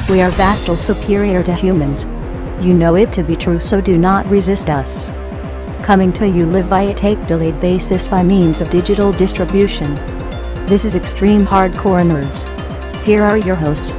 We are vastly superior to humans. You know it to be true, so do not resist us. Coming to you live by a tape-delayed basis by means of digital distribution. This is Extreme Hardcore Nerds. Here are your hosts.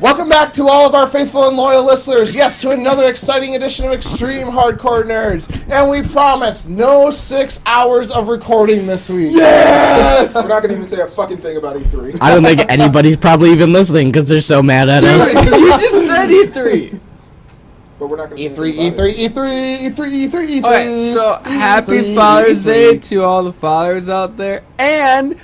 Welcome back to all of our faithful and loyal listeners. Yes, to another exciting edition of Extreme Hardcore Nerds. And we promise no 6 hours of recording this week. Yes! We're not going to even say a fucking thing about E3. I don't think anybody's probably even listening because they're so mad at us. You just said E3. But we're not going to E3, E3. Alright, so happy Father's Day to all the fathers out there. And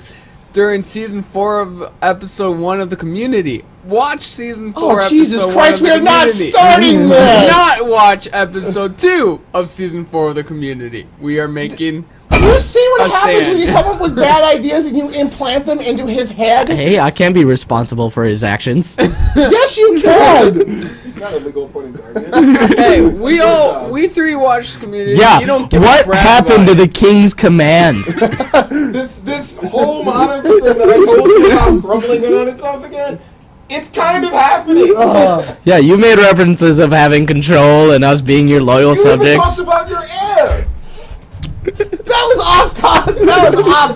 during Season 4 of Episode 1 of The Community. Watch Season 4, Episode Jesus 1 Christ, of we The are not Community. starting Do this! not watch Episode 2 of Season 4 of The Community. We are making... Do you see what A happens stand. when you come up with bad ideas and you implant them into his head? Hey, I can't be responsible for his actions. Yes, you can! He's not a legal appointed guardian. Hey, we three watched The Community. Yeah, You don't give what a crap happened about to it. the king's command? This whole monarch thing that I told you about crumbling in on itself again, it's kind of happening. Yeah, you made references of having control and us being your loyal You even subjects. talked about your heir. That was off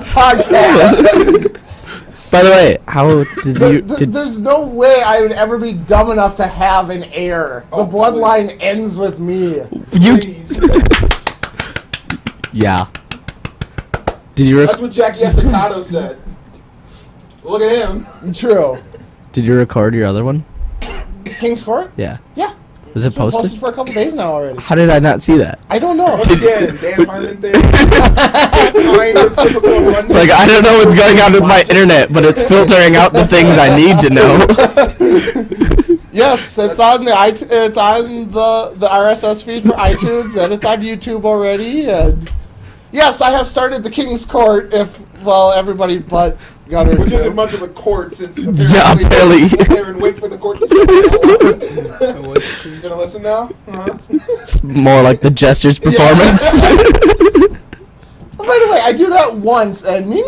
podcast. By the way, how did you... There's no way I would ever be dumb enough to have an heir. Oh, the bloodline ends with me. Please. Yeah. Did you That's what Jackie Estacado said. Look at him. True. did you record your other one? King's Court? Yeah. Yeah. Was it It's been posted posted? for a couple days now already. How did I not see that? I don't know. Once again, Dan Harmon thing. It's kind of typical run. It's like, I don't know what's going on with my internet, but it's filtering out the things I need to know. Yes, it's on the it's on the RSS feed for iTunes, and it's on YouTube already. And yes, I have started the King's Court. Everybody but Gunner. Which isn't much of a court since Yeah, apparently. sit there and wait for the court to You gonna listen now? It's more like the Jester's performance. By the way, I do that once, and me.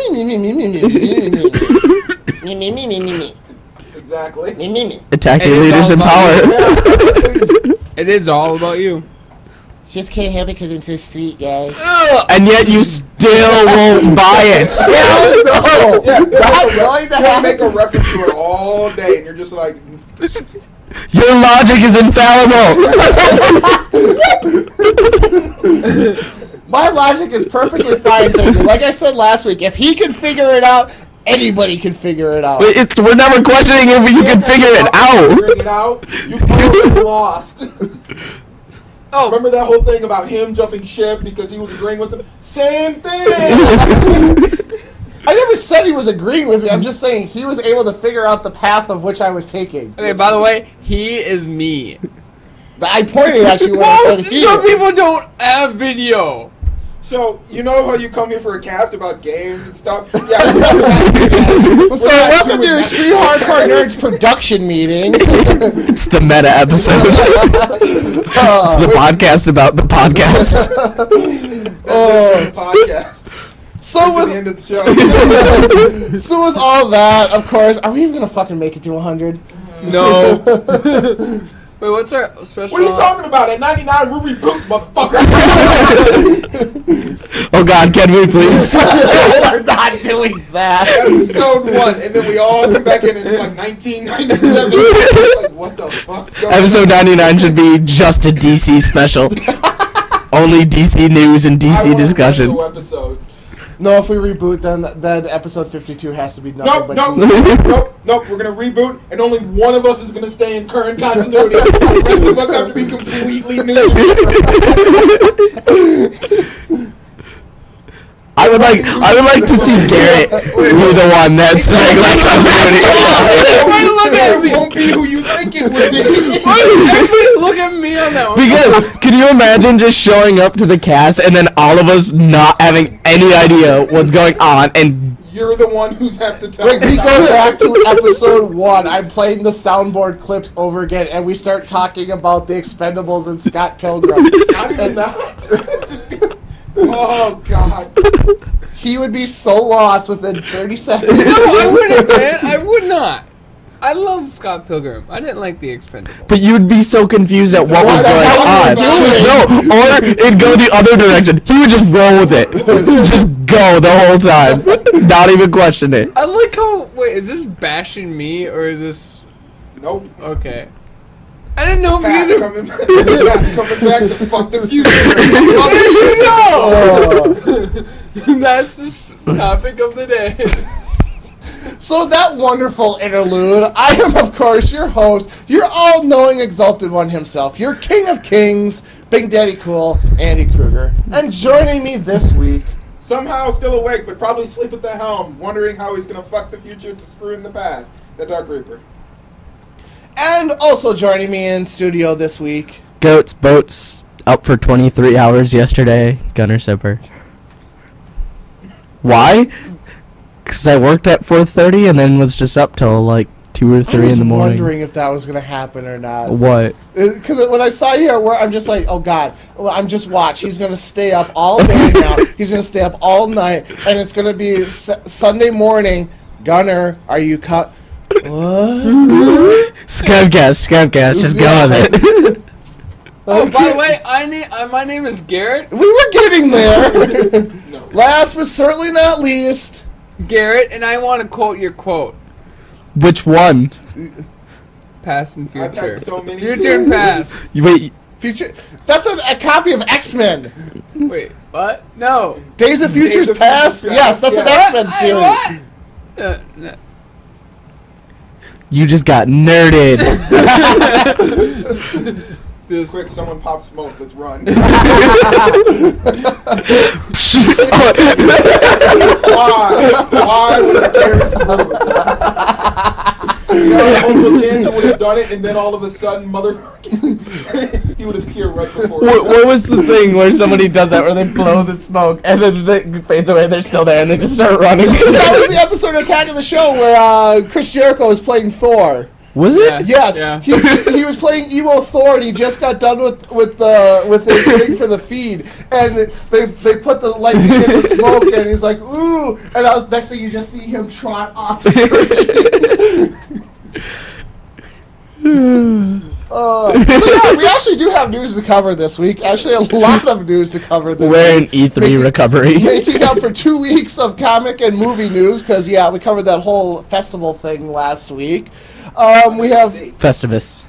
Exactly. Attack your It is leaders all in about power. It is all about you. Just can't help it because I'm so sweet, guys. And yet you still won't buy it. Hell no! Yeah, Not going to I'll make happen. a reference to it all day, and you're just like, Your logic is infallible. My logic is perfectly fine, thinking. Like I said last week, if he can figure it out, anybody can figure it out. We're never questioning if you can figure it out. Figuring it out, you probably lost. Oh, Remember that whole thing about him jumping ship because he was agreeing with them? Same thing! I never said he was agreeing with me. I'm just saying he was able to figure out the path of which I was taking. okay, by the way, he is me. I pointed at you when I said he. Some people don't have video. So, you know how you come here for a cast about games and stuff? Yeah. So welcome to Extreme Hardcore Nerds production meeting. It's the meta episode. It's the podcast about the podcast. Podcast. So To the with end of the show. so with all that, of course, are we even gonna fucking make it to 100? No. Wait, what's our special? What are you talking about? At 99, we reboot, motherfucker. Oh God, can we please? We're not doing that. Episode 1, and then we all come back in and it's like 1997. Like, what the fuck's going on? Episode 99 should be just a DC special. Only DC news and I DC want a discussion. special episode. No, if we reboot, then episode 52 has to be nothing Nope, but nope. We're gonna reboot, and only one of us is gonna stay in current continuity. The rest of us have to be completely new. I would like to see Garrett be the one that's doing like It won't be who you think it will be. Why does everybody look at me on that one? Because can you imagine just showing up to the cast and then all of us not having any idea what's going on and You're the one who has to tell Like, we me. go back to episode 1, I'm playing the soundboard clips over again, and we start talking about the Expendables and Scott Pilgrim. Not even that. Oh, God. He would be so lost within 30 seconds. No, I wouldn't, man. I would not. I love Scott Pilgrim. I didn't like The Expendables. But you'd be so confused at what was What the going hell on. are you No, or it'd go the other direction. He would just roll with it. Just go the whole time. Not even question it. I like how. Wait, is this bashing me or is this? Nope. Okay. I didn't know if Pat's these are. coming back to fuck the future. There you go. That's the topic of the day. So that wonderful interlude, I am, of course, your host, your all-knowing Exalted One himself, your King of Kings, Big Daddy Cool, Andy Kruger. And joining me this week... Somehow still awake, but probably asleep at the helm, wondering how he's going to fuck the future to screw in the past, the Dark Reaper. And also joining me in studio this week... Goats, boats, up for 23 hours yesterday. Gunner Sipper. Why? Because I worked at 4:30 and then was just up till like 2 or 3 in the morning. I was wondering if that was going to happen or not. What? Because when I saw you at work, I'm just like, oh God, well, I'm just watch. He's going to stay up all day now. He's going to stay up all night. And it's going to be Sunday morning. Gunner, are you cut? What? Scabcast, just go with it. Oh, by the way, my name is Garrett. We were getting there. No. Last but certainly not least, Garrett, and I want to quote your quote. Which one? Past and future. I've had so many Future and past. Wait, future. That's a copy of X-Men. Wait, what? No. Days of Futures of Past. Futures Yes, Past, that's an yeah. X-Men series. What? No. you just got nerded. Quick, someone pop smoke. Let's run. Why? Why would it carry through? Uncle Chancellor would have done it, and then all of a sudden, he would appear right before. What was the thing where somebody does that, where they blow the smoke, and then it fades away, they're still there, and they just start running? That was the episode of Attack of the Show where Chris Jericho was playing Thor. Was it? Yes, Yeah. he was playing emo Thor, and he just got done with his thing for the feed, and they put the lightning in the smoke, and he's like, ooh, and next thing you just see him trot off screen. So yeah, we actually do have news to cover this week. Actually, a lot of news to cover this We're week. in E3 recovery. Making up for 2 weeks of comic and movie news, because yeah, we covered that whole festival thing last week. We have Festivus.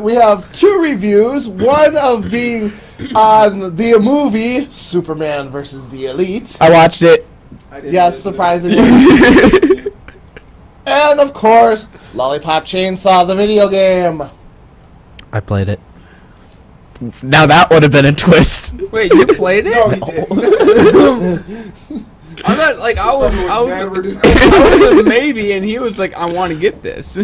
we have 2 reviews. One of being on the movie Superman versus the Elite. I watched it. Yes, surprisingly. And of course, Lollipop Chainsaw, the video game. I played it. Now that would have been a twist. Wait, you played it? No, he didn't. I thought like I was Never do a maybe, and he was like, I want to get this. So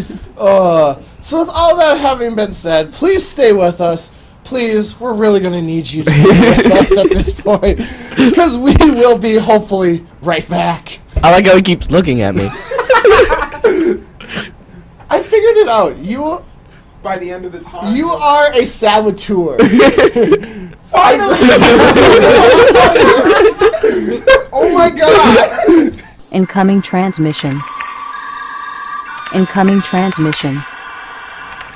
with all that having been said, please stay with us. Please, we're really going to need you to stay with us at this point, because we will be hopefully right back. I like how he keeps looking at me. I figured it out. By the end of the time. You are a saboteur. Finally! Oh my God! Incoming transmission. Incoming transmission.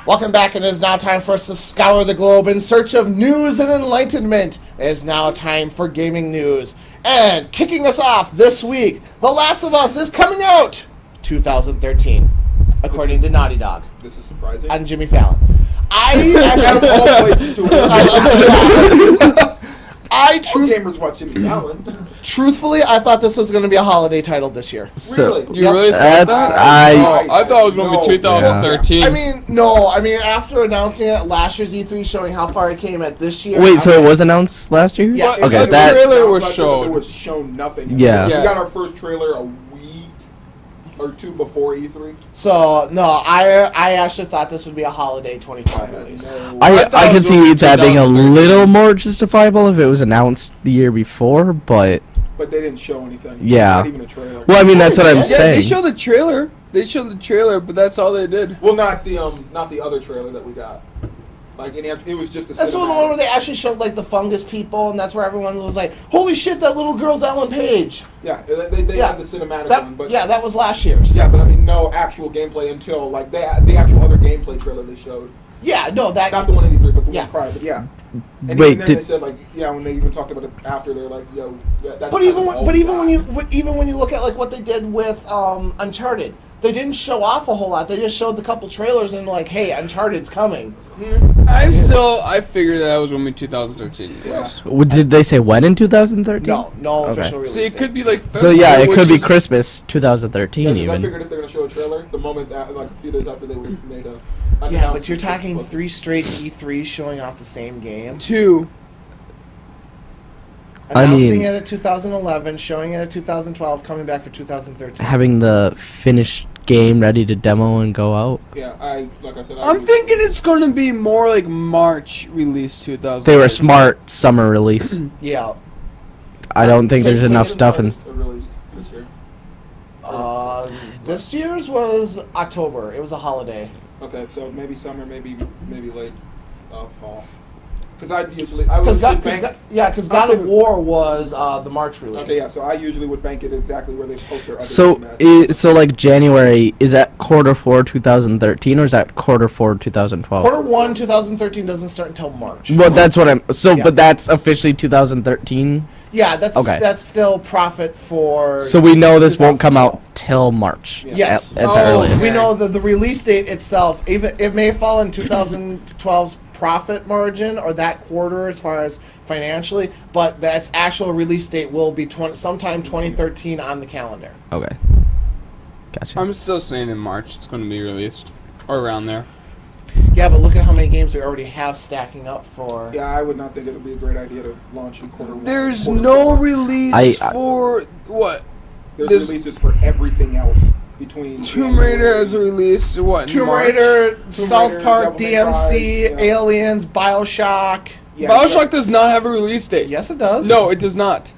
Welcome back, and it is now time for us to scour the globe in search of news and enlightenment. It is now time for gaming news. And kicking us off this week, The Last of Us is coming out 2013, according to Naughty Dog This is surprising. and Jimmy Fallon. Out of all places to I All gamers watch Jimmy Fallon. truthfully, I thought this was going to be a holiday title this year. Really? You Yep. really thought That's that? I thought it was going to be 2013. I mean, after announcing it at last year's E3, showing how far it came at this year. Wait, so it was announced last year? Yeah. What? Okay, The that. trailer was There shown. was shown nothing. Yeah. We Yeah. got our first trailer a week or 2 before E3. So no, I actually thought this would be a holiday 2012 release. I thought it could was see only that being a 2013. little more justifiable if it was announced the year before, but But they didn't show anything. Yeah. Not even a trailer. well, I mean that's what I'm Yeah, Yeah, saying. they showed the trailer. They showed the trailer, but that's all they did. Well, not the other trailer that we got. Like, and it was just a That's the one where they actually showed like the fungus people, and that's where everyone was like, "Holy shit, that little girl's Ellen Page." Yeah, they had the cinematic one, but yeah, that was last year's. Yeah, but I mean, no actual gameplay until like the actual other gameplay trailer they showed. Yeah, no, that not the one in E3, but the one prior. But yeah. And Wait, even then they said like, yeah, when they even talked about it after, they're like, yo, that's. But even when you look at like what they did with Uncharted, they didn't show off a whole lot. They just showed the couple trailers and like, hey, Uncharted's coming. I figured that was only 2013. Yeah. Did they say when in 2013? No official release. See, it could be like. So yeah, it could be is- Christmas 2013 Yeah, even. I figured if they're gonna show a trailer, the moment that like a few days after they would have made a. Yeah, but you're talking 3 straight E3s showing off the same game. 2. Announcing it at 2011, showing it at 2012, coming back for 2013. Having the finished game ready to demo and go out. Yeah, like I said, I'm thinking it's going to be more like March release 2000. They were smart summer release. Yeah. I don't think there's enough stuff in. Released this year. This year's was October. It was a holiday. Okay, so maybe summer, maybe late fall. Because Because God of War was the March release. Okay, yeah. So I usually would bank it exactly where they post their other So like January, is that Q4 2013 or is that Q4 2012? Q1 2013 doesn't start until March. Well, that's what I'm. So, Yeah. but that's officially 2013. Yeah, that's still profit for. So we know this won't come out till March. Yeah. Yes, at the earliest. we know that the release date itself, even it may fall in 2012's profit margin or that quarter as far as financially, but that's actual release date will be sometime 2013 on the calendar. Okay. Gotcha. I'm still saying in March it's going to be released, or around there. Yeah, but look at how many games we already have stacking up for. Yeah, I would not think it would be a great idea to launch in Q1. There's no release for what? There's releases for everything else between. Tomb Raider has a release. What? Tomb Raider, South Raider, Park, Devil May Cry, DMC, yeah. Aliens, Bioshock. Yeah, Bioshock does not have a release date. Yes, it does. No, it does not.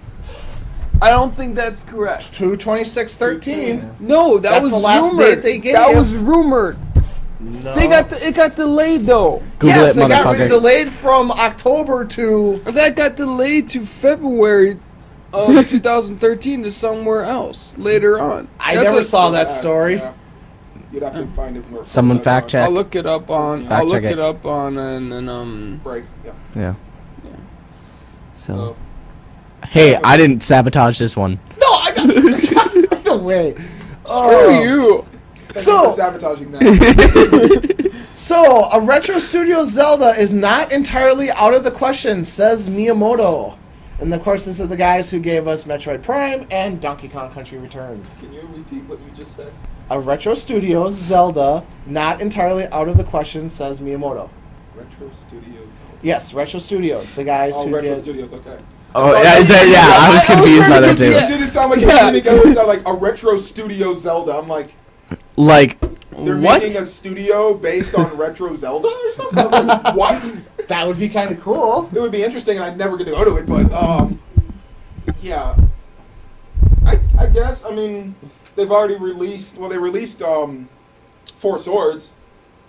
I don't think that's correct. 2/26/13. No, That's was the last rumored. date they gave. That was rumored. No. It got delayed though. Google yes, it, it got motherfucker. delayed from October to. That got delayed to February of 2013 to somewhere else later on. I never saw that story. Yeah. You'd have to find it. Someone fact check. I'll look it up on. Fact I'll look check it it. up on and Break. Yeah. Yeah. So. Hey, I didn't sabotage this one. No, I got. No way. Screw you. So- sabotaging that. So, a Retro Studio Zelda is not entirely out of the question, says Miyamoto. And of course, this is the guys who gave us Metroid Prime and Donkey Kong Country Returns. Can you repeat what you just said? A Retro Studios Zelda, not entirely out of the question, says Miyamoto. Retro Studios. Yes, Retro Studios, the guys Oh, who Retro did. Studios. Okay. Oh yeah, I was confused by that It too. didn't sound like it sounded like a Retro Studio Zelda. I'm like, Like, they're What? making a studio based on Retro Zelda or something. I'm like, what? That would be kind of cool. It would be interesting, and I'd never get to go to it. But yeah, I guess. I mean, they've already released. Well, they released Four Swords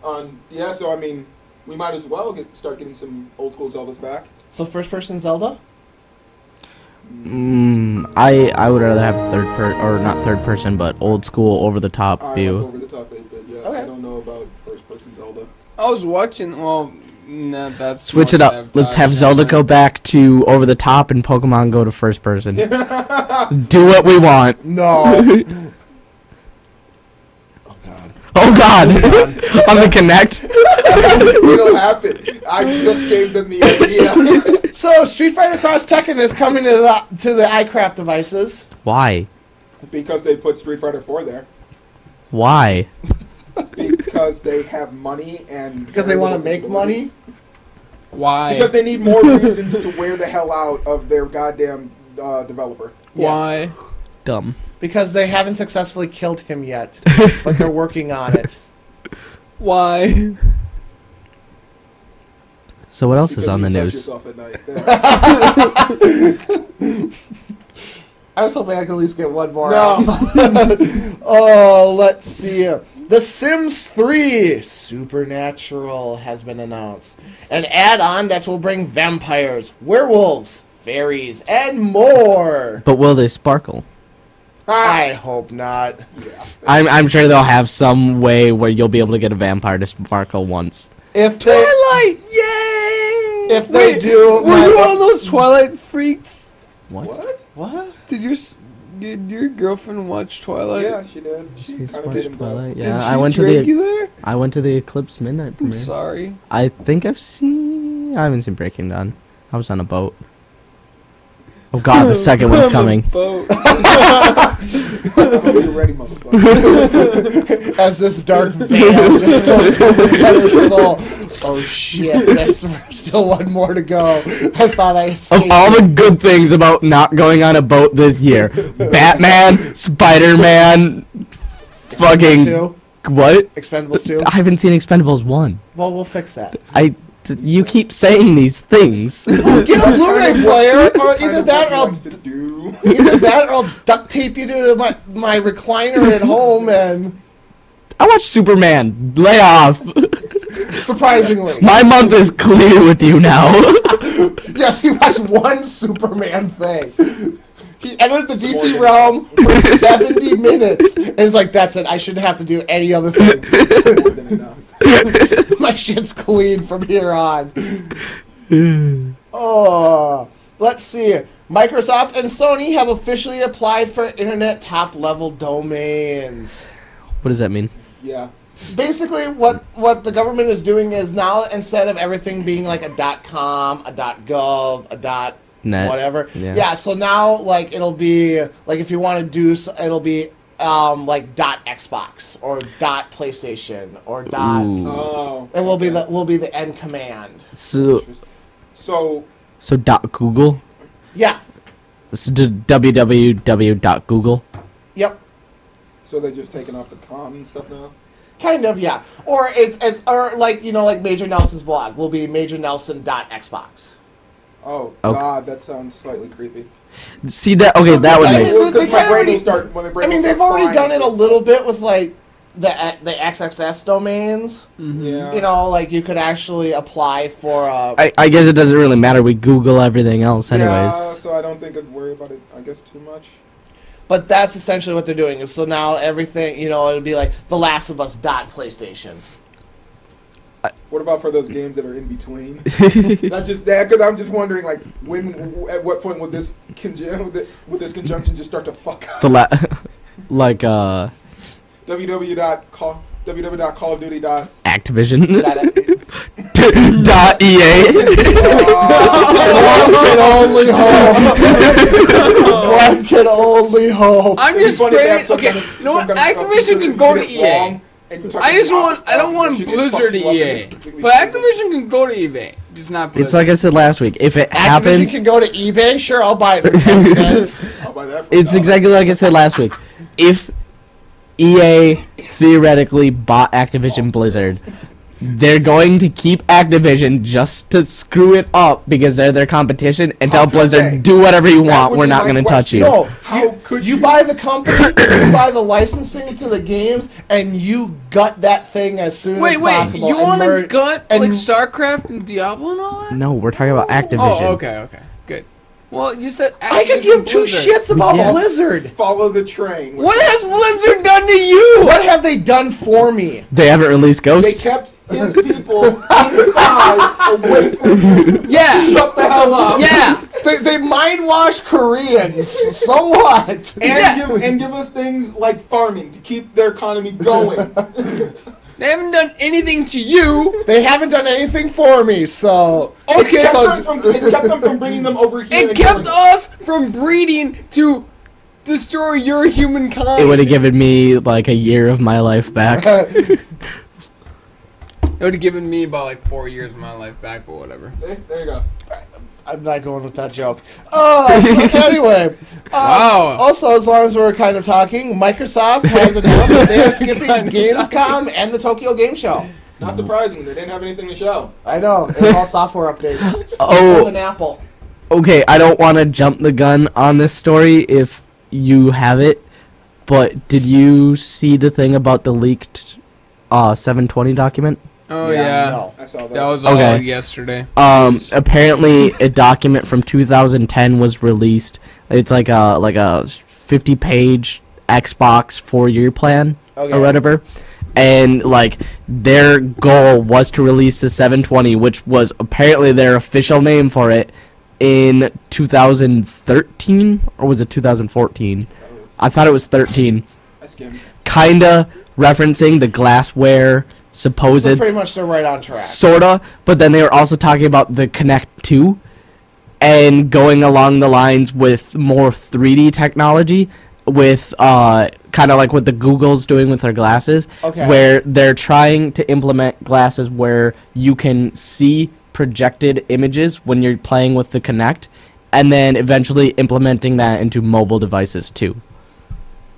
on DS. So I mean, we might as well start getting some old school Zeldas back. So, first person Zelda? I would rather have not third person, but old school over the top I view. like over the top 8-bit. Yeah, Okay. I don't know about first person Zelda. I was watching. Well, nah, that's Switch it more up. Let's have sabotage Zelda than go back to over the top and Pokemon go to first person. Do what we want. No. Oh god. On the Kinect. It'll happen. I just gave them the idea. So, Street Fighter Cross Tekken is coming to the iCrap devices. Why? Because they put Street Fighter 4 there. Why? Because they have money and... Because they want to make money. Why? Because they need more reasons to wear the hell out of their goddamn developer. Why? Dumb. Because they haven't successfully killed him yet, but they're working on it. Why? So what else Because is on you the touch news? yourself at night. I was hoping I could at least get one more. No. Oh, let's see. The Sims 3 Supernatural has been announced. An add-on that will bring vampires, werewolves, fairies, and more. But will they sparkle? I hope not. I'm sure they'll have some way where you'll be able to get a vampire to sparkle once. If they, Twilight! Yay! if they do, Were you one of those Twilight freaks? What? what? Did your girlfriend watch Twilight? Yeah, she did. She kind of did him Twilight. Did Yeah, she I went to drag the you there? I went to the Eclipse Midnight I'm premiere. sorry. I think I haven't seen Breaking Dawn. I was on a boat. Oh god, the second one's coming. Boat. I hope you're ready, motherfucker. As this dark veil just goes over her soul. Oh shit, there's still one more to go. I thought I Of escaped. all the good things about not going on a boat this year, Batman, Spider-Man, fucking Expendables 2? what? Expendables 2? I haven't seen Expendables 1. Well, we'll fix that. You keep saying these things. Get a Blu-ray player, or Kind either of that, what or he likes to do. I'll duct tape you to my recliner at home, and I watched Superman. Lay off. surprisingly, My month is clear with you now. yes, he watched one Superman thing. He entered the DC realm for 70 minutes, and he's like, "That's it. I shouldn't have to do any other thing. More than enough. My shit's clean from here on." Oh, let's see. Microsoft and Sony have officially applied for internet top-level domains. What does that mean? Yeah. Basically, what the government is doing is now, instead of everything being like a .com, a .gov, a Net. whatever, Yeah. so now like it'll be like if you want to do, it'll be like .xbox or .playstation or Ooh. Oh. it will be the end command. So So Google. Yeah. So www.google. Yep. so they're just taking off the com and stuff now? Kind of, yeah. Or or like like Major Nelson's blog will be majornelson.xbox. Oh Okay. God, that sounds slightly creepy. See that? Okay, that would I make mean, sense. they Because my kinda brain already- will start when my brain. I mean, will they've start already frying. done it a little bit with like the XXS domains. Yeah. You know, like you could actually apply for a. I guess it doesn't really matter. We Google everything else, anyways. Yeah, so I don't think I'd worry about it. I guess too much. But that's essentially what they're doing. Is so now everything, it'll be like The Last of Us PlayStation. What about for those games that are in between? Not just that, because I'm just wondering, like, at what point would this conjunction just start to fuck up? Like www.callofduty. Activision. That .ea. one can only hope. One can only hope. I'm just praying. Okay, you know what? Activision can go to EA. I don't want Blizzard to EA. But Activision can go to eBay. Just not Blizzard. It's like I said last week. If it Activision happens, can go to eBay. Sure, I'll buy it for 10 cents. I'll buy that for it's exactly like I said last week. If EA theoretically bought Activision Blizzard, they're going to keep Activision just to screw it up because they're their competition and tell How could Blizzard, they? do whatever you That want. would We're be not my going to touch question. you. No, How could you you? buy the company, you buy the licensing to the games, and you gut that thing as soon as Wait, possible. you and want to merge- gut and- like StarCraft and Diablo and all that? No, we're talking about Activision. Oh, okay, good. Well, you said Activision I could give two Blizzard. shits about Yeah. Blizzard. Follow the train. What has Blizzard done to you? What have they done for me? They haven't released They Ghost. kept his people inside, away from you. Yeah, Shut the hell up. yeah. They mind wash Koreans. So what? And Yeah. give us things like farming to keep their economy going. They haven't done anything to you. They haven't done anything for me, so Okay, It kept them from bringing them over here. it and kept killing us from breeding to destroy your humankind. It would have given me like a year of my life back. It would have given me about like 4 years of my life back, but whatever. There you go. I'm not going with that joke. So anyway, Wow. Also, as long as we're kind of talking, Microsoft has announced that they are skipping Kind of Gamescom and the Tokyo Game Show. Not surprising. They didn't have anything to show. I know, it's all software updates. Oh. With an Apple. Okay, I don't want to jump the gun on this story if you have it, but did you see the thing about the leaked 720 document? Oh yeah, No. I saw that. that was all Okay. yesterday. Apparently a document from 2010 was released. It's like a 50-page Xbox 4-year plan Okay. or whatever. And like their goal was to release the 720, which was apparently their official name for it, in 2013 or was it 2014? I thought it was 13. I skimmed. Kinda referencing the glassware supposed So pretty much they're right on track. sorta, but then they were also talking about the Connect 2 and going along the lines with more 3D technology with kind of like what the Google's doing with their glasses, Okay. where they're trying to implement glasses where you can see projected images when you're playing with the Connect, and then eventually implementing that into mobile devices too.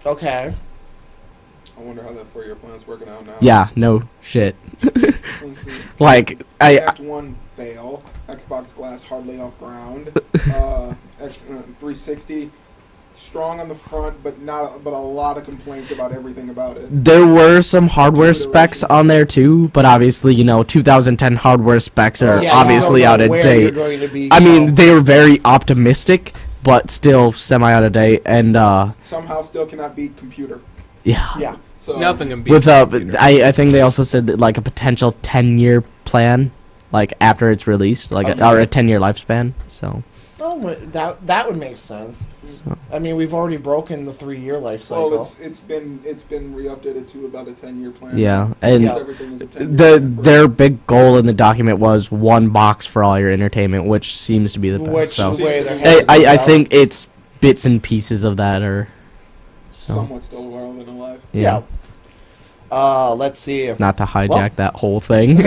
Okay. I wonder how that 4-year plan's working out now. Yeah, no shit. Let's see. Like Act 1 fail. Xbox Glass hardly off ground. 360 strong on the front, but a lot of complaints about everything about it. there were some hardware specs on there too, but obviously, 2010 hardware specs are Yeah, obviously you don't out know of where date. you're going to be, I you mean, know. they were very optimistic, but still semi out of date. And Somehow still cannot beat computer. yeah, Yeah. So Nothing can beat with computer. I think they also said that like a potential 10-year plan, like after it's released, like or a 10-year lifespan. So Oh, that would make sense. I mean, we've already broken the 3-year life cycle. Well, it's been re-updated to about a 10-year plan. yeah, and Yeah. Everything is a 10-year plan for- their big goal in the document was one box for all your entertainment, which seems to be the best. Which So is the way they're I- headed. I think it's bits and pieces of that, or so. somewhat still relevant in life. Yeah. Let's see. Not to hijack that whole thing.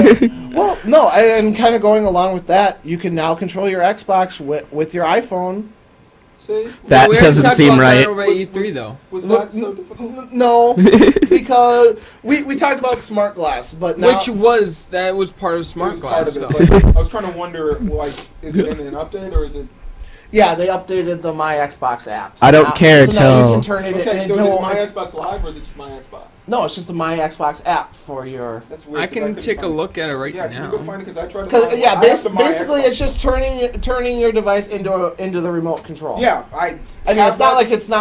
Well, no, and kind of going along with that, you can now control your Xbox with your iPhone. See? That We already doesn't talked seem about that right. over at E3 though. Was that so difficult? No, because we talked about smart glass, but now That was part of It Smart was part Glass. of So. it, but I was trying to wonder, like, is it in an update or is it? yeah, they updated the My Xbox app. I don't now- care so now you till- can turn it Okay, so is into it My Xbox Live or is it just My Xbox? no, it's just the My Xbox app for your. That's weird. I 'cause can couldn't take a find it. look at it right Yeah, can you now. go find it? Because I tried to. Cause, find it. yeah, I have the My basically Xbox. it's just turning your device into the remote control. Yeah, I mean have it's not that-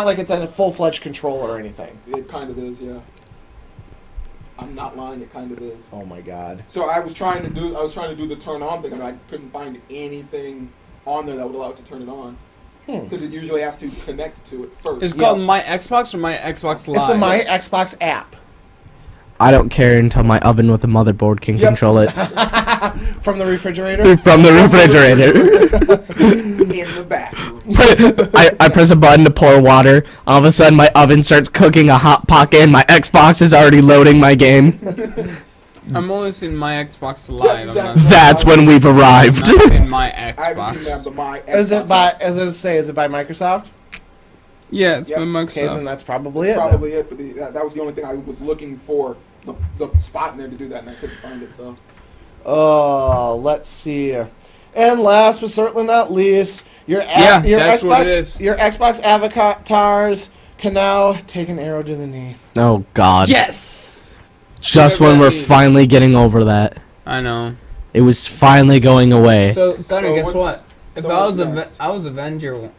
like it's a full-fledged controller or anything. It kind of is, yeah. I'm not lying. It kind of is. Oh my god. So I was trying to do the turn on thing, and I couldn't find anything on there that would allow it to turn it on. Because it usually has to connect to it first. It's called My Xbox or My Xbox Live? It's the My Xbox app I don't care until my oven with the motherboard can Yep. control it from the refrigerator. from the refrigerator. in the bathroom. I press a button to pour water. All of a sudden, my oven starts cooking a hot pocket, and my Xbox is already loading my game. I'm only seeing My Xbox Live. exactly- That's when we've arrived. I'm not in My I haven't seen Xbox. the My Xbox. Is it by is it by Microsoft? Yeah, it's Yep. by Okay, then Microsoft. that's probably it. Probably it, but that was the only thing I was looking for, the spot in there to do that, and I couldn't find it. So Oh, let's see. And last but certainly not least, your that's Xbox what it is. your Xbox avatars can now take an arrow to the knee. Oh God! Yes! Just when we're finally getting over that, I know. it was finally going away. So, Gunner, So guess what's- what? If so I was what's next? I was Avenger.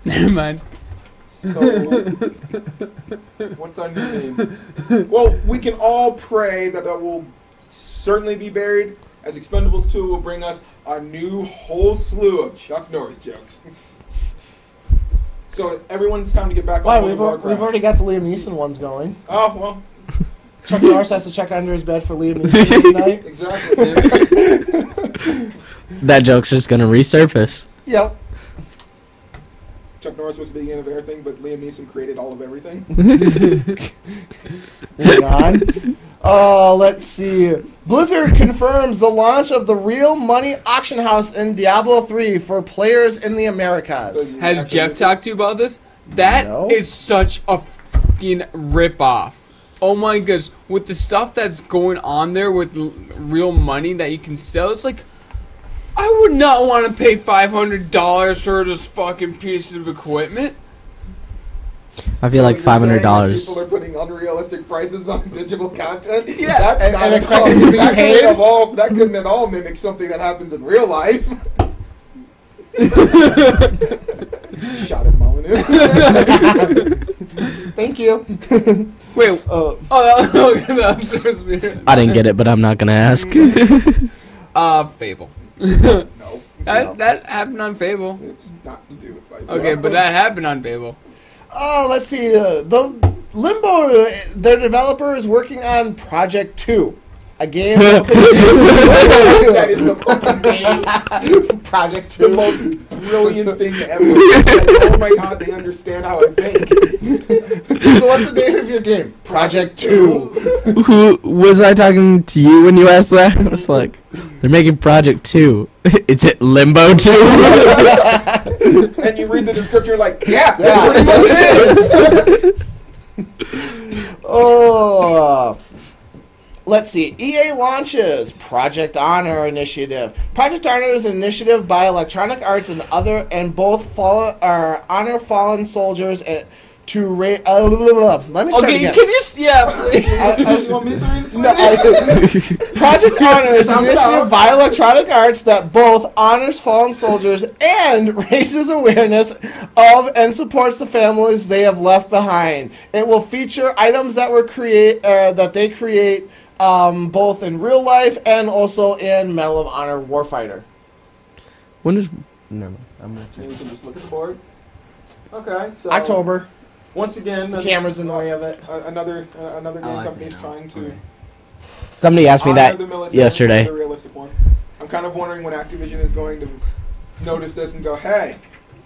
Never mind. So, what's our new name? Well, we can all pray that will certainly be buried, as Expendables 2 will bring us a new whole slew of Chuck Norris jokes. So, everyone's time to get back Why on we've Warcraft. already got the Liam Neeson ones going. Oh, well, Chuck Norris has to check under his bed for Liam Neeson tonight. exactly. That joke's just gonna resurface. Yep. Chuck Norris was the beginning of everything, but Liam Neeson created all of everything. Moving on. Oh, let's see. Blizzard confirms the launch of the real money auction house in Diablo 3 for players in the Americas. So, Has Jeff talked to you about this? That is No. such a fucking ripoff. Oh my goodness. With the stuff that's going on there with real money that you can sell, it's like, I would not want to pay $500 for this fucking piece of equipment. I feel like So you're saying that $500. People are putting unrealistic prices on digital content. Yeah, That's and- not and at expecting all- to be that paid? That couldn't at all mimic something that happens in real life. Shot at Molyneux. Thank you. Wait. Oh, That was supposed to be. I didn't get it, but I'm not gonna ask. Fable. No, That happened on Fable. it's not to do with fight. Okay, but that happened on Fable. let's see. The Limbo, their developer is working on Project 2. A game that is the fucking name. Project The 2. most brilliant thing ever. Like, oh my god, they understand how I think. So what's the name of your game? Project 2. Who was I talking to you when you asked that? I was like, they're making Project 2. Is it Limbo 2? And you read the description, you're like, yeah, Yeah. it pretty much is. Oh. Let's see. EA launches Project Honor initiative. Project Honor is an initiative by Electronic Arts and both honor fallen soldiers to raise. Let me start Okay, again. can you? Please. I You want me to read this? No, Project Honor is an Sound it initiative out. by Electronic Arts that both honors fallen soldiers and raises awareness of and supports the families they have left behind. It will feature items that they create both in real life and also in Medal of Honor Warfighter. When is? No, I'm not. And we can just look at the board. Okay, so October. once again, The camera's in the way of it. another game I company see is now. trying to Okay. Somebody asked me honor that the military yesterday. with a realistic one. I'm kind of wondering when Activision is going to notice this and go, "Hey,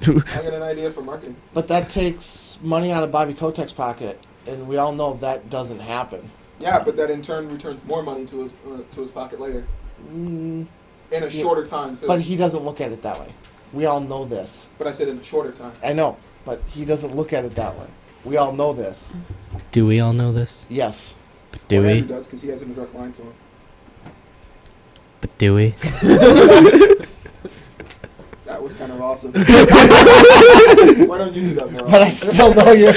I got an idea for marketing." But that takes money out of Bobby Kotick's pocket, and we all know that doesn't happen. Yeah, but that in turn returns more money to his pocket later Mm, in a Yeah. shorter time too. but he doesn't look at it that way. We all know this. But I said in a shorter time. I know, but he doesn't look at it that way. We all know this. Do we all know this? Yes. Do Well, we? Andrew does because he has a direct line to him. But do we? That was kind of awesome. Why don't you do that more? But I still know who you are.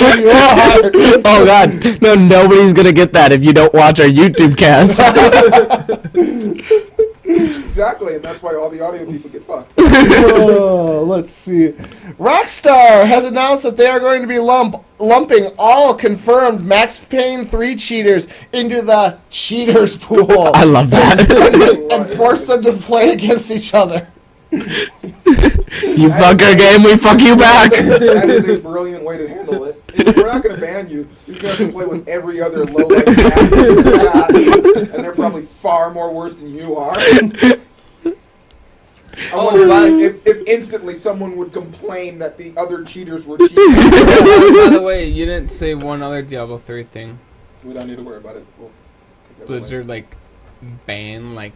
Oh God! No, nobody's gonna get that if you don't watch our YouTube cast. Exactly, and that's why all the audio people get fucked. Oh, let's see. Rockstar has announced that they are going to be lumping all confirmed Max Payne 3 cheaters into the cheaters pool I love that. and force them to play against each other. You fuck our game, we fuck you back. That is a brilliant way to handle it. We're not going to ban you. You're going to have to play with every other low-life bastard, and they're probably far more worse than you are. I wonder if instantly someone would complain that the other cheaters were cheating. By the way, you didn't say one other Diablo 3 thing. We don't need to worry about it. We'll take that away. Blizzard banned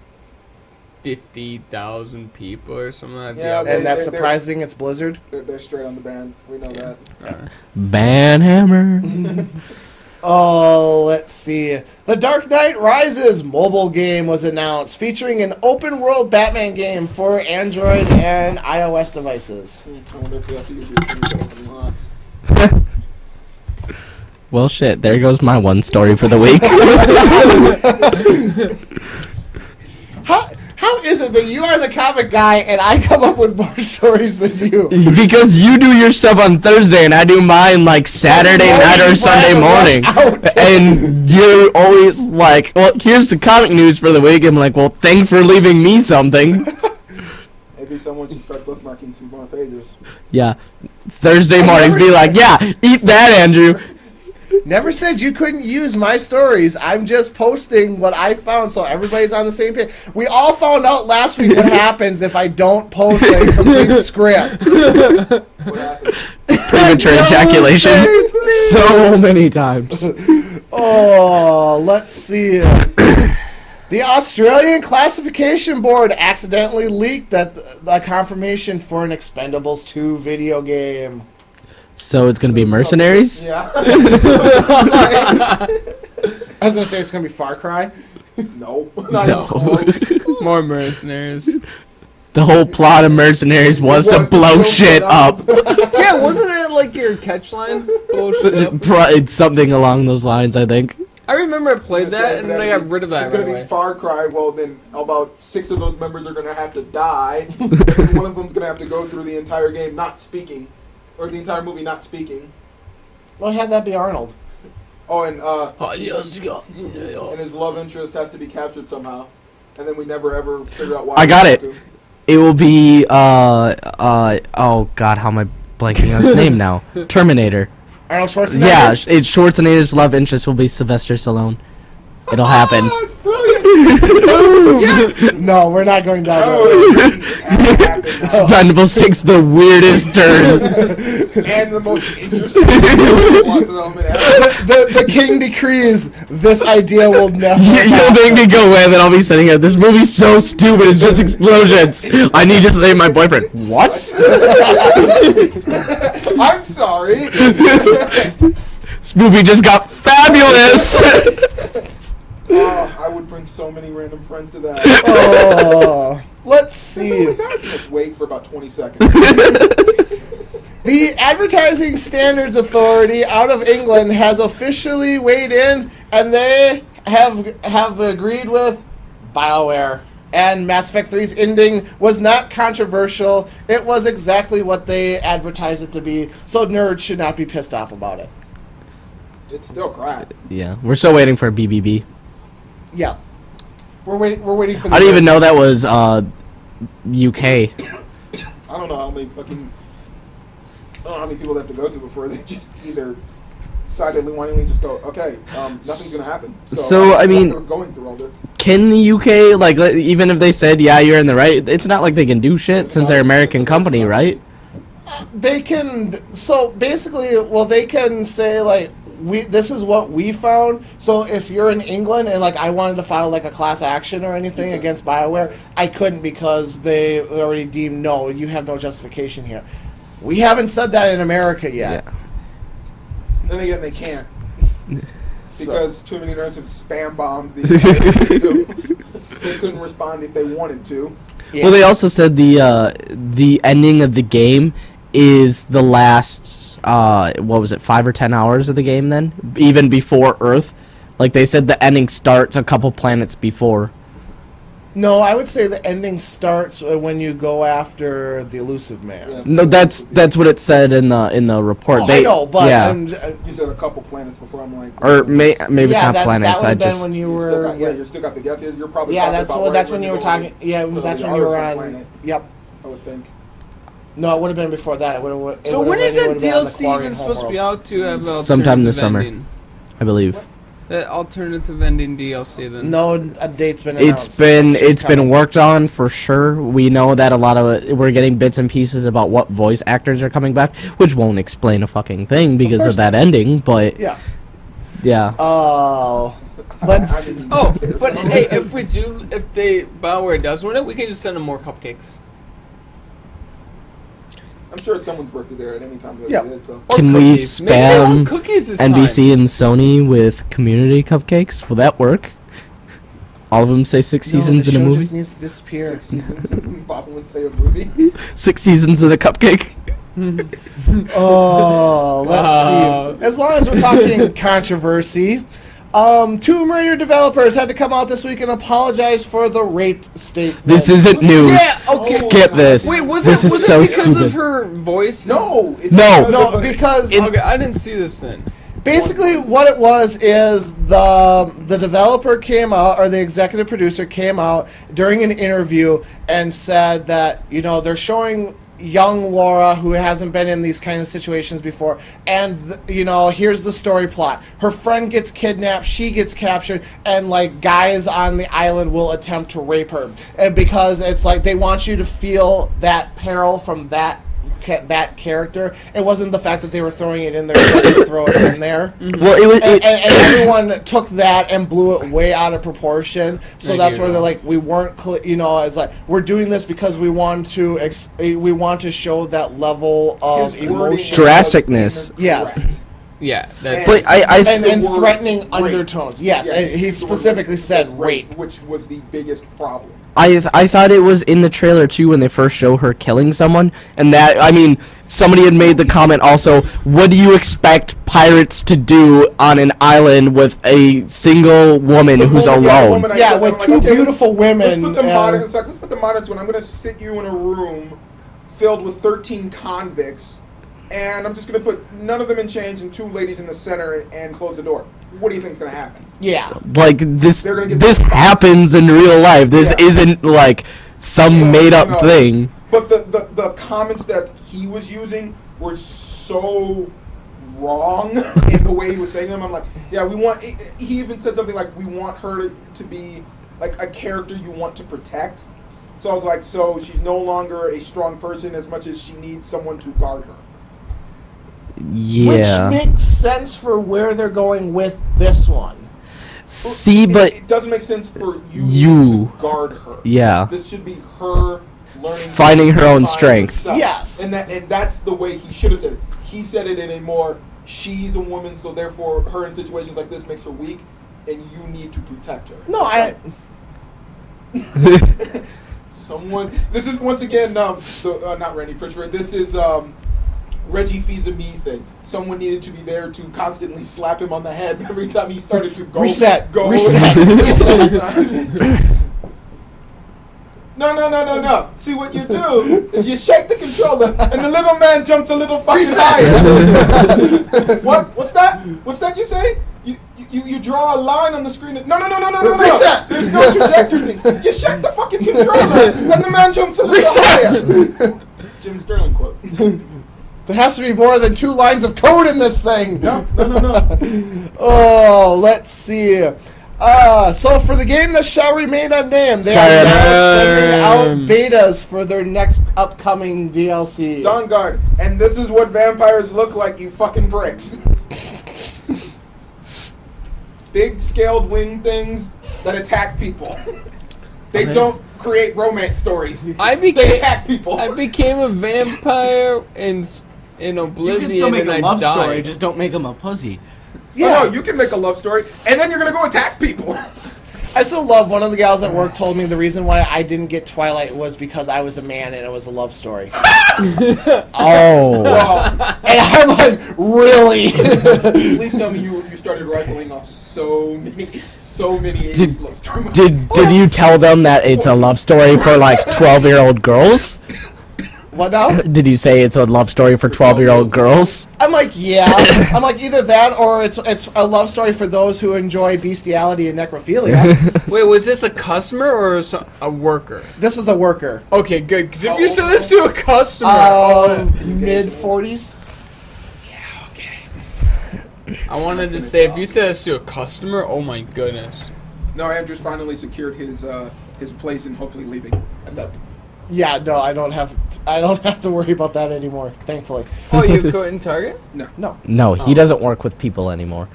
50,000 people or something like Yeah, that. And that's they're- surprising. It's Blizzard. They're straight on the ban. We know that. Banhammer. Oh, let's see. The Dark Knight Rises mobile game was announced, featuring an open-world Batman game for Android and iOS devices. I wonder if we have to use your thing to open locks. Well, shit. There goes my one story for the week. How is it that you are the comic guy and I come up with more stories than you? Because you do your stuff on Thursday and I do mine Saturday night or Sunday morning. And you're always like, well, here's the comic news for the week. I'm like, well, thanks for leaving me something. Maybe someone should start bookmarking some more pages. Yeah. Thursday I mornings never be like, yeah, eat that, Andrew. Never said you couldn't use my stories. I'm just posting what I found so everybody's on the same page. We all found out last week what happens if I don't post a complete script. What happened? Premature ejaculation. So many times. Oh, let's see. The Australian Classification Board accidentally leaked the confirmation for an Expendables 2 video game. So it's going to be mercenaries? Yeah. I was going to say it's going to be Far Cry. Nope. Not No. close. More mercenaries. The whole plot of mercenaries was to blow shit up. Yeah, wasn't it like your catch line? Bullshit. It's something along those lines, I think. I remember I played that, and then I got rid of that. It's going to right be away. Far Cry. Well, then about 6 of those members are going to have to die. And then one of them's going to have to go through the entire game not speaking, or the entire movie not speaking. Well, have that be Arnold. Oh, and and his love interest has to be captured somehow, and then we never ever figure out why. I got we it. have to. It will be oh god, how am I blanking on his name now? Terminator. Arnold Schwarzenegger? Yeah, it's Schwarzenegger's love interest will be Sylvester Stallone. It'll happen. Oh, it's brilliant! Yes! No, we're not going down Oh, that it has to happen now. Expendables takes the weirdest turn. And the most interesting plot development ever. the king decrees this idea will never You'll make me go with, and I'll be sitting here. This movie's so stupid. It's just explosions. I need to save my boyfriend. What? I'm sorry. This movie just got fabulous. Oh, I would bring so many random friends to that. Oh, let's Oh see. my gosh, just wait for about 20 seconds. The Advertising Standards Authority out of England has officially weighed in, and they have agreed with BioWare. And Mass Effect 3's ending was not controversial. It was exactly what they advertised it to be, so nerds should not be pissed off about it. It's still crap. Yeah, we're still waiting for BBB. Yeah. We're waiting for the I didn't even know that was UK. I don't know how many fucking. I don't know how many people they have to go to before they just either decidedly wantingly just go, okay, nothing's gonna happen. So, I mean- they're going through all this. Can the UK, like, even if they said, yeah, you're in the right, it's not like they can do shit since they're an American company, right? They can, so basically, well, they can say, like, this is what we found. So if you're in England and, like, I wanted to file, like, a class action or anything against BioWare, I couldn't because they already deemed, no, you have no justification here. We haven't said that in America yet. Yeah. Then again, they can't. Because too many nerds have spam bombed the entire system. They couldn't respond if they wanted to. Yeah. Well, they also said the ending of the game is the last, what was it, 5 or 10 hours of the game then? Even before Earth? Like, they said the ending starts a couple planets before. No, I would say the ending starts when you go after the elusive man. Yeah. No, that's what it said in the report. Oh, I know, but yeah. You said a couple planets before. I'm like, Or maybe it's not that planets. That I would have just been when you you were. still got, yeah, you still got the gap. You're probably Yeah, talking that's about what, that's right when you were go talking. Yeah, to that's the when you were Artisan on. planet, Yep. I would think. No, it would have been before that. It would've, So when is that DLC even supposed to be out to have Sometime this alternative summer. ending? I believe. That alternative ending DLC then. No, a date's been announced. It's just been coming. worked on for sure. We know that a lot of we're getting bits and pieces about what voice actors are coming back, which won't explain a fucking thing because course of that ending. But Yeah. yeah, Oh. Let's. I didn't Oh, care. but hey, if BioWare does win it, we can just send them more cupcakes. I'm sure it's someone's birthday there at any time that Yeah. they did. So. Or Can we cookies. Maybe they want spam cookies this NBC time. and Sony with community cupcakes? Will that work? All of them say 6 seasons the in a show movie. just needs to disappear. 6 seasons and Bob would say a movie. 6 seasons in a cupcake. Oh, let's Wow. see. As long as we're talking controversy, Tomb Raider developers had to come out this week and apologize for the rape statement. This isn't news. Yeah, okay. Skip this. Wait, was this it is was so it because stupid. of her voice? No. It's No. No, because Okay, I didn't see this then. basically what it was is the developer came out, or the executive producer came out during an interview and said that, you know, they're showing young Laura, who hasn't been in these kind of situations before, and you know, here's the story plot: her friend gets kidnapped, she gets captured, and like guys on the island will attempt to rape her, and because it's like they want you to feel that peril from that character. It wasn't the fact that they were throwing it in there just to throw it in there. Well, it was. And everyone took that and blew it way out of proportion. So that's where they're like, we weren't, you know, it's like we're doing this because we want to show that level of His wording emotion, Drasticness. Yes. correct. Yeah, that's But and The word threatening rape. undertones. Yes, Yeah, and he the word specifically said rape. which was the biggest problem. I thought it was in the trailer too when they first show her killing someone, and that, I mean, somebody had made the comment also, what do you expect pirates to do on an island with a single woman who's alone? Yeah, with two beautiful women. Let's put the modern one. I'm going to sit you in a room filled with 13 convicts, and I'm just going to put none of them in chains and 2 ladies in the center and close the door. What do you think is going to happen? Yeah. Like, this happens in real life. This isn't, like, some made-up thing. But the comments that he was using were so wrong in the way he was saying them. I'm like, yeah, we want... He even said something like, we want her to be, like, a character you want to protect. So I was like, so she's no longer a strong person as much as she needs someone to guard her. Yeah. Which makes sense for where they're going with this one. See, but... It doesn't make sense for you to guard her. Yeah. This should be her learning... Finding her own strength. Herself. Yes. And that's the way he should have said it. He said it in a more, she's a woman, so therefore her in situations like this makes her weak, and you need to protect her. No, Someone... This is, once again, not Randy Pritchard. This is... Reggie Fils-Aimé thing. Someone needed to be there to constantly slap him on the head every time he started to go. Reset. No. See, what you do is you shake the controller, and the little man jumps a little fucking higher. What's that? What's that you say? You draw a line on the screen. No. Reset. There's no trajectory thing. You shake the fucking controller, and the man jumps a little higher. Jim Sterling quote. There has to be more than 2 lines of code in this thing. No. Oh, let's see. So for the game that shall remain unnamed, they are now sending out betas for their next upcoming DLC. Dawn Guard, and this is what vampires look like, you fucking pricks. Big scaled wing things that attack people. They don't create romance stories. They attack people. I became a vampire in Oblivion, You can still make and a I love died. story, just don't make him a pussy. Yeah. Oh, no, you can make a love story, and then you're gonna go attack people. I still love, one of the gals at work told me the reason why I didn't get Twilight was because I was a man and it was a love story. Oh. And I'm like, really? Please tell me you started rifling off so many 80s love stories. Did you tell them that it's a love story for, like, 12-year-old girls? What now? Did you say it's a love story for 12-year-old girls? I'm like, yeah. I'm like, either that or it's a love story for those who enjoy bestiality and necrophilia. Wait, was this a customer or a worker? This is a worker. Okay, good. Because if you said this to a customer, Mid-40s. I wanted to say if you said this to a customer, oh my goodness. No, Andrew's finally secured his place and hopefully leaving at that point. Yeah, no, I don't have to worry about that anymore, thankfully. Oh, you quit in Target? No. No, he doesn't work with people anymore.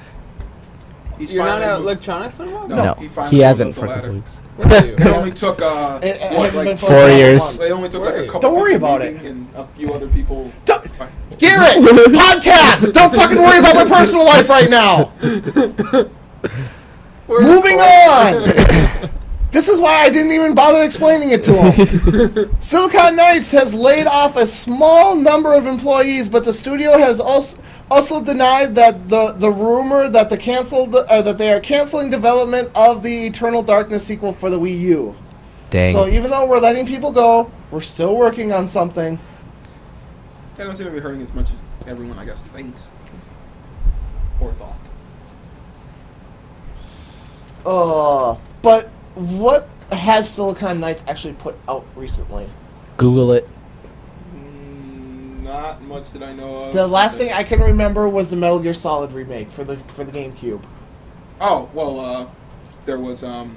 You're not at electronics anymore? No, He hasn't for a moved up the couple ladder. weeks. It only took It hasn't been for 4 a years. month. They only took like a couple. Don't worry people about leaving And a few other people. Garrett, podcast. Don't fucking worry about my personal life right now. Moving on. This is why I didn't even bother explaining it to him. Silicon Knights has laid off a small number of employees, but the studio has also denied that the rumor that that they are canceling development of the Eternal Darkness sequel for the Wii U. Dang. So even though we're letting people go, we're still working on something. They don't seem to be hurting as much as everyone, I guess, thinks or thought. But what has Silicon Knights actually put out recently? Google it. Not much that I know of. The last thing I can remember was the Metal Gear Solid remake for the GameCube. Oh, well, there was the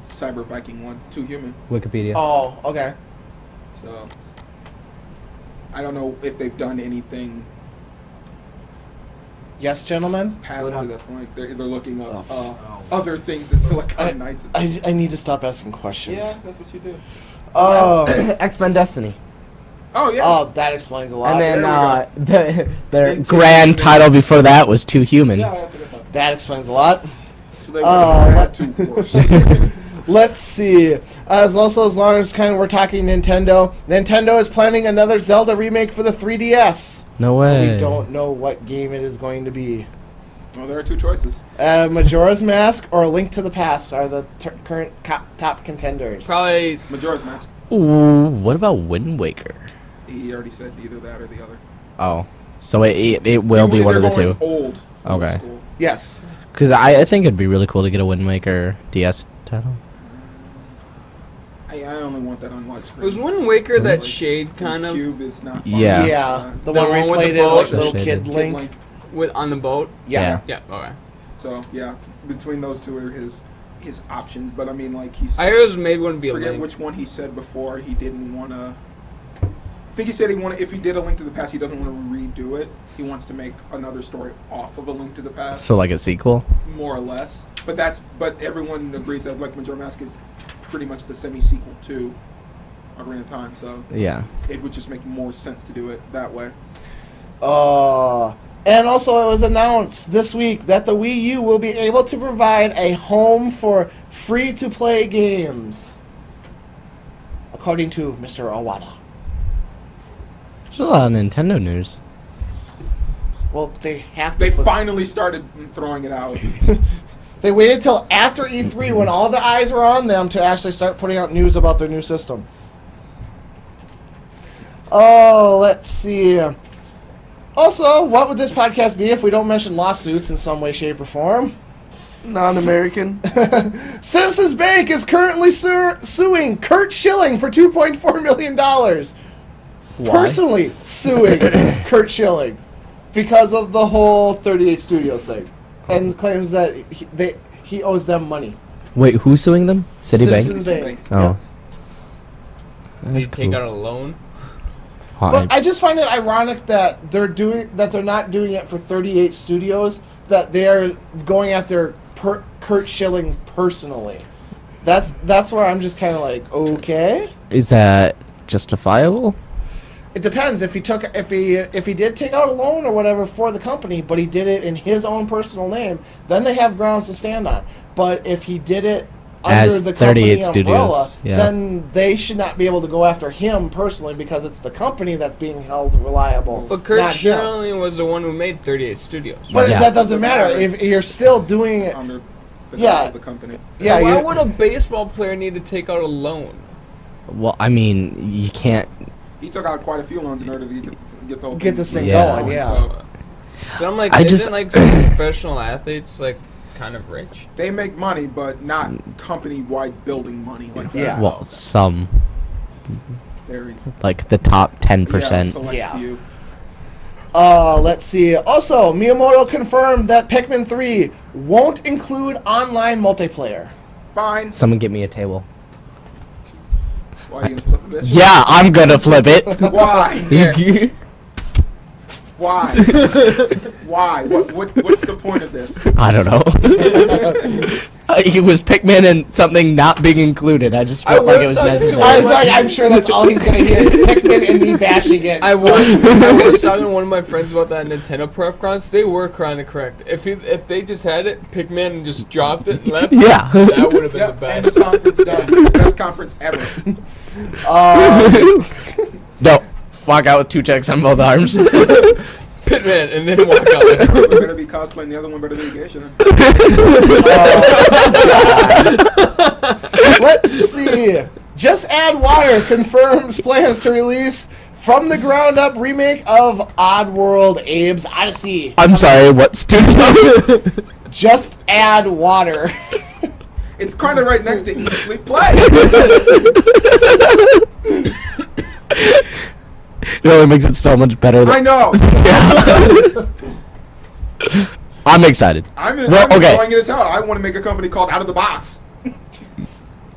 Cyber Viking one, 2 Human. Wikipedia. Oh, okay. So I don't know if they've done anything Yes, gentlemen? past to that point. They're looking up other things that Silicon Knights. I need to stop asking questions. Yeah, that's what you do. X-Men Destiny. Oh yeah. Oh, that explains a lot. And then there we their Then grand Two title before that was 2 Human. yeah, I forgot that. That explains a lot. So they went 2 worse. Let's see. As long as kind of we're talking Nintendo, Nintendo is planning another Zelda remake for the 3DS. No way. We don't know what game it is going to be. Well, there are two choices. Majora's Mask or A Link to the Past are the current top contenders. Probably Majora's Mask. Ooh, what about Wind Waker? He already said either that or the other. Oh, so it will be one of the two. Old Okay. school. Yes. Because I think it'd be really cool to get a Wind Waker DS title. I only want that on large screen. was Wind Waker that shade kind the of Cube is not fun. Yeah. Yeah. The The one where one he with played the as like boat? little Shaded. kid Link. with on the boat. Yeah. Yeah. Okay. So yeah, between those two are his options. But I mean, like he's. I heard it was maybe wouldn't be a forget Link. which one he said before. He didn't want to. I think he said he wanted. If he did A Link to the Past, he doesn't want to redo it. He wants to make another story off of A Link to the Past, So like a sequel? more or less. But everyone agrees that like Majora's Mask is pretty much the semi-sequel to Ocarina of Time. So Yeah. it would just make more sense to do it that way. And also it was announced this week that the Wii U will be able to provide a home for free-to-play games, according to Mr. Owada. There's a lot of Nintendo news. Well, they have to. They finally started throwing it out. They waited till after E3 when all the eyes were on them to actually start putting out news about their new system. Oh, let's see. Also, what would this podcast be if we don't mention lawsuits in some way, shape, or form? Non-American. Citizens Bank is currently suing Kurt Schilling for $2.4 million. Why? Personally suing Kurt Schilling because of the whole 38 Studios thing. And claims that he owes them money. Wait, who's suing them? Citibank? Citizens Bank. Oh. Did That's you take cool. out a loan? But I just find it ironic that they're not doing it for 38 Studios. That they are going after Kurt Schilling personally. That's where I'm just kind of like, okay. Is that justifiable? It depends if he did take out a loan or whatever for the company, but he did it in his own personal name. Then they have grounds to stand on. But if he did it under As the company 38 umbrella, Studios, yeah. then they should not be able to go after him personally because it's the company that's being held reliable. But Kurt not him. Schilling was the one who made 38 Studios. But Yeah. that doesn't matter if you're still doing it. Under the Yeah. guise of the company. Yeah, Why you're- would a baseball player need to take out a loan? Well, I mean, you can't. He took out quite a few loans in order to get the whole Get this thing Yeah. going. Yeah. So So I'm like, I isn't just- like some professional athletes like kind of rich? they make money, but not company-wide building money like that. Yeah. Well, some. Very Like the top yeah, 10%. select Yeah. few. Let's see. Also, Miyamoto confirmed that Pikmin 3 won't include online multiplayer. Fine. Someone get me a table. Why are you gonna flip this? Yeah, I'm gonna flip it. Why? Why? Why? What's the point of this? I don't know. It was Pikmin and something not being included. I just felt like it was I necessary. I was like, I'm sure that's all he's gonna hear is Pikmin and me bashing it. I was talking to one of my friends about that Nintendo pref cons. They were kind of correct. If they just had it, Pikmin and just dropped it and left, Yeah. that would have been Yep, the and the best. conference done. Best conference ever. No. Walk out with 2 checks on both arms. Pikmin and then walk out. One better be cosplaying, the other one better be Geisha. Let's see. Just Add Water confirms plans to release from the ground up remake of Oddworld Abe's Odyssey. I'm sorry, what studio? Just Add Water. It's kind of right next to Eat, Sleep, Play. It only makes it so much better. I know. I'm excited. I'm Well, okay. enjoying it as hell. I want to make a company called Out of the Box.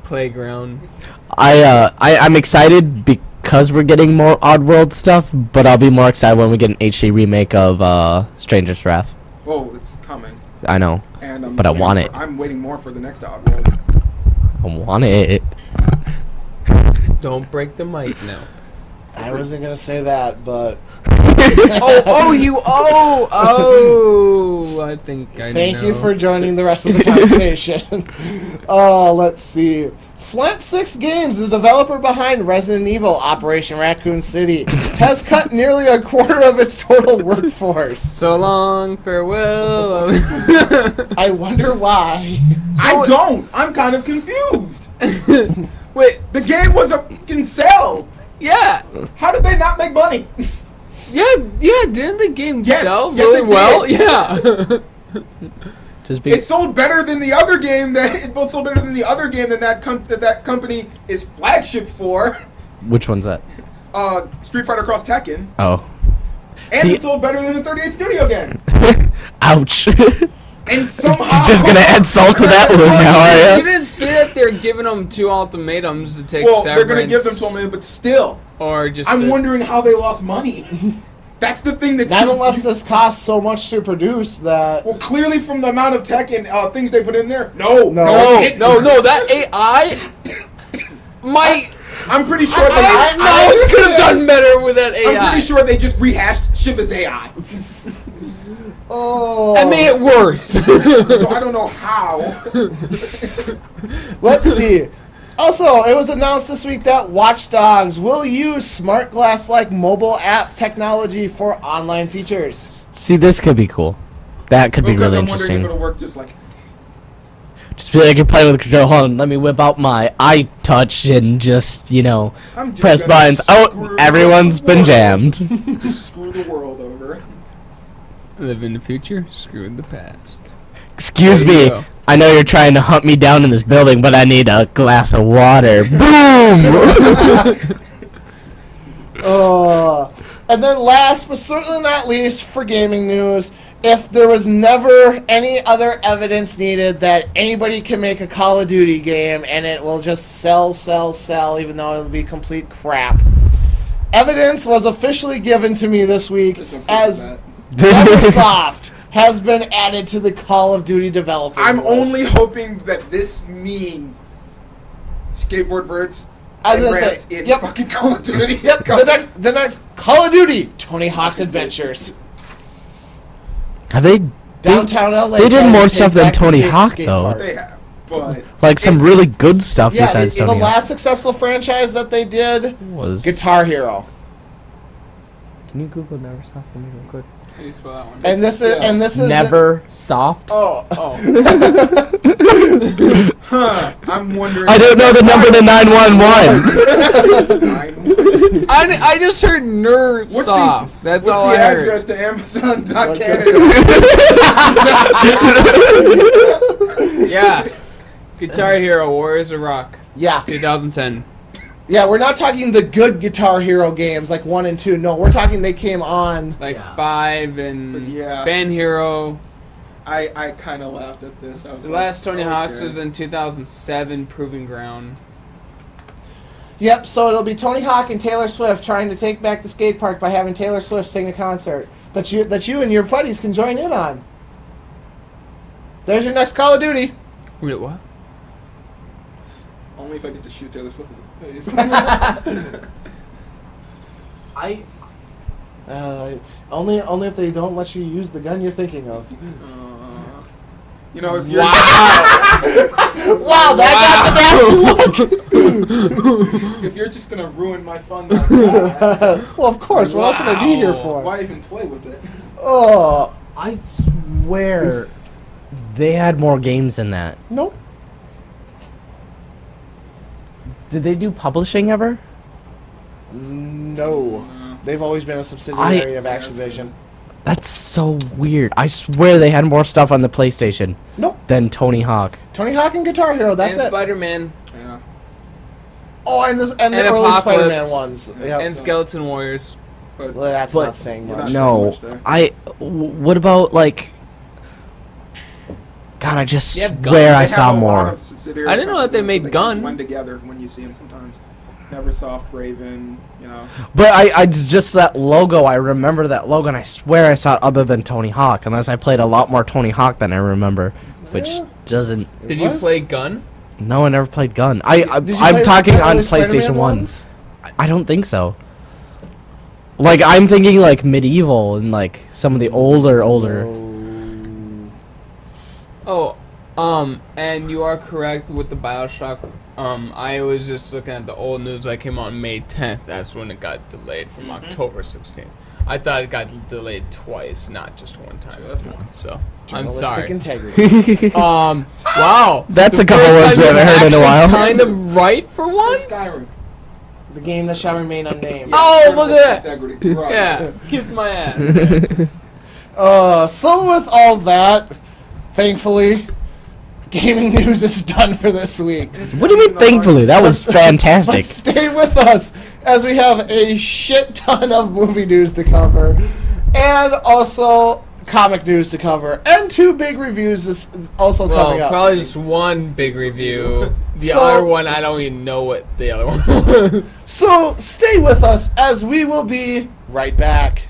Playground. I'm excited because we're getting more Oddworld stuff, but I'll be more excited when we get an HD remake of Stranger's Wrath. Oh, it's coming. I know. And But I want it. I'm waiting more for the next Oddworld. I want it. Don't break the mic now. I wasn't gonna say that, but Oh, Ooh, I think I Thank know. you for joining the rest of the conversation. Let's see. Slant 6 Games, the developer behind Resident Evil Operation Raccoon City, has cut nearly a quarter of its total workforce. So long, farewell. I wonder why. I don't. I'm kind of confused. Wait, The game was a fucking sell. yeah. How did they not make money? Yeah, didn't the game Yes, sell yes, really it well? did. Yeah. Just It sold better than the other game that that company is flagship for. Which one's that? Street Fighter Cross Tekken, Oh. and See- it sold better than the 38 Studio game. Ouch. And somehow Just gonna add salt to that wound now, You are ya? didn't say that they're giving them 2 ultimatums to take Well, severance. they're gonna give them 12 million, but still, Or just I'm wondering how they lost money. That's the thing that's Not unless this costs so much to produce that. well, clearly from the amount of tech and things they put in there. No, No, that AI might. I'm pretty sure Mouse could have done better with that AI. I'm pretty sure they just rehashed Shiva's AI. Oh. I made it worse. So I don't know how. Let's see. Also, it was announced this week that Watch Dogs will use smart glass-like mobile app technology for online features. See, this could be cool. That could be Because really I'm wondering if interesting. it'll work just like. Just be like, you're playing with the control. Hold on, let me whip out my iTouch and just, I'm just press gonna buttons. screw Oh, everyone's the been world. jammed. Just screw the world over. Live in the future, screw in the past. Excuse There you me. go. I know you're trying to hunt me down in this building, but I need a glass of water. Boom! And then last but certainly not least for gaming news, if there was never any other evidence needed that anybody can make a Call of Duty game and it will just sell, even though it'll be complete crap. Evidence was officially given to me this week There's no proof as of Microsoft has been added to the Call of Duty developers I'm list. only hoping that this means skateboard verts I was and gonna raps say, in yep. fucking Call of Duty. Yep, the next Call of Duty, Tony Hawk's Adventures. Have they Downtown LA. They did trying to more take stuff than back the Tony skate Hawk, though. park. They have, but like some it's- really good stuff Yes, besides the Tony Hawk? last successful franchise that they did, Was Guitar Hero. Can you Google Never Soft for me real quick? How do you spell that one? And this is Never Soft. Oh. I'm wondering. I don't know the number to 911. I just heard nerd What's soft. That's what's all the I heard. address to Amazon.Canada? Yeah. Guitar Hero, Warriors of Rock, Yeah. 2010. Yeah, we're not talking the good Guitar Hero games like 1 and 2. No, we're talking they came on. Like 5 and Yeah. Band Hero. I kind of laughed at this. I was The like, last Tony Hawk's okay. was in 2007, Proving Ground. Yep, so it'll be Tony Hawk and Taylor Swift trying to take back the skate park by having Taylor Swift sing a concert that you and your buddies can join in on. There's your next Call of Duty. Wait, what? Only if I get to shoot Taylor Swift in the face. Only if they don't let you use the gun you're thinking of. You know, if you're Wow, that got the nasty look. if you're just gonna ruin my fun like that, Well, of course. What else would I be here Wow. for? why even play with it? Oh, I swear they had more games than that. nope. Did they do publishing ever? No. They've always been a subsidiary of Activision. That's so weird. I swear they had more stuff on the PlayStation Nope. than Tony Hawk. Tony Hawk and Guitar Hero, that's and it. Spider-Man Yeah. Oh, and the And early Apocalypse. Spider-Man ones. Yep. and Skeleton Warriors. But Well, that's But- not saying You're much. not No, saying much what about like? God, I just You have swear Gun. I they saw have a lot more. of subsidiary I didn't know that they companies, made so Gun. They blend together when you see them sometimes. Neversoft, Raven, you know. But I just that logo. I remember that logo, and I swear I saw it other than Tony Hawk. Unless I played a lot more Tony Hawk than I remember, which Yeah. doesn't. Did It you was? play Gun? No, I never played Gun. Did you play I'm talking the on early Spider-Man PlayStation ones? I don't think so. Like I'm thinking like medieval and like some of the older. Oh, and you are correct with the Bioshock. I was just looking at the old news that came out on May 10th. That's when it got delayed from October 16th. I thought it got delayed twice, not just one time. So I'm sorry. Integrity. Wow. That's The a couple first words we time haven't you're heard in a actually while. Kind of right for once. Skyrim. The game that shall remain unnamed. Oh, look at that. Integrity. Right. Yeah, kiss my ass. So with all that, thankfully, gaming news is done for this week. What do you mean, thankfully? That was fantastic. But stay with us as we have a shit ton of movie news to cover, and also comic news to cover, and 2 big reviews is also coming up. Probably just one big review. The So- other one, I don't even know what the other one was. So stay with us as we will be right back.